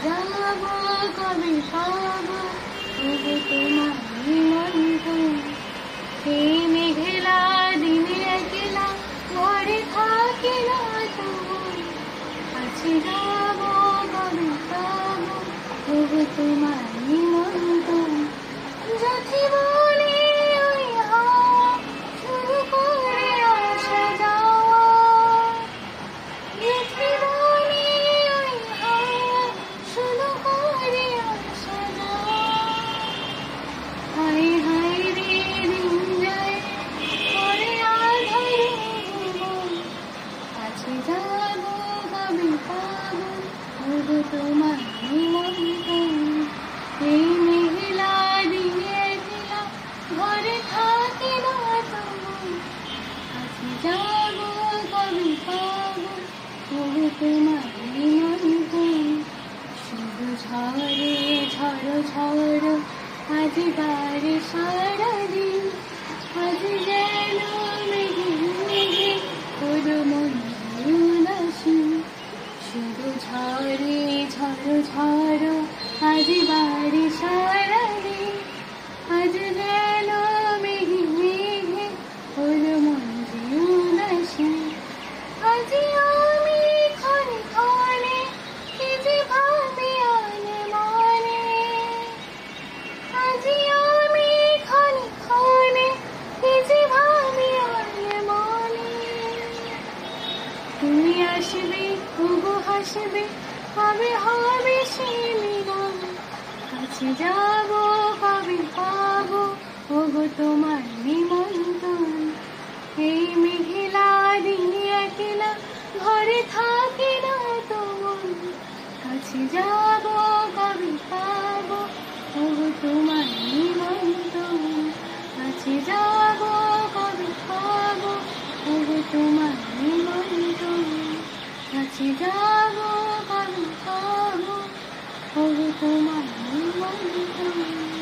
যাব কবে পাবো তবু তোমার নিমন্ত্রণ। এই মেঘলা দিনে একলা ঘরে থাকি না তবু, কাছে যাব কবে পাবো তবু তোমার নিমন্ত্রণ। যদি বলি ওই হাওয়া শুরু করে আসা যাওয়া, যদি বলি ওই হাওয়া শুরু করে আসা যাওয়া, হায় হায় রে দিন যায় করে আধারে জীবন। কাছে যাব কবে পাবো তবু তোমার নিমন্ত্রণ। এই মেঘলা দিনে একলা ঘরে থাকি না তবু, কাছে যাব কবে পাবো তবু তোমার নিমন্ত্রণ। শুধু ঝড়ে ঝড়ো ঝড়ো আজ বারে সারাদিন, আজ যেন মেঘে মেঘে তোর মন উদাসীন। শুধু ঝড়ে ঝড়ো ঝড়ো আজ বারে সারাদিন, আজ যেন মেঘে মেঘে তোর মন উদাসীন। আজ আমি ক্ষণে ক্ষণে কি যে ভাবি আনে মনে, আজ আমি ক্ষণে ক্ষণে কি যে ভাবি আনে মনে। তুমি আসবে তবু হাসবে কবে হবে সে মিলন। কাছে যাব কবে পাবো ওগো তোমার নিমন্ত্রণ। এই মেঘলা দিনে একলা ঘরে থাকি না তবু, কাছে যাব কবে পাবো ওগো তোমার নিমন্ত্রণ। কাছে যাব কবে পাবো ওগো তোমার নিমন্ত্রণ। কাছে যাব কবে পাবো ওগো তোমার নিমন্ত্রণ।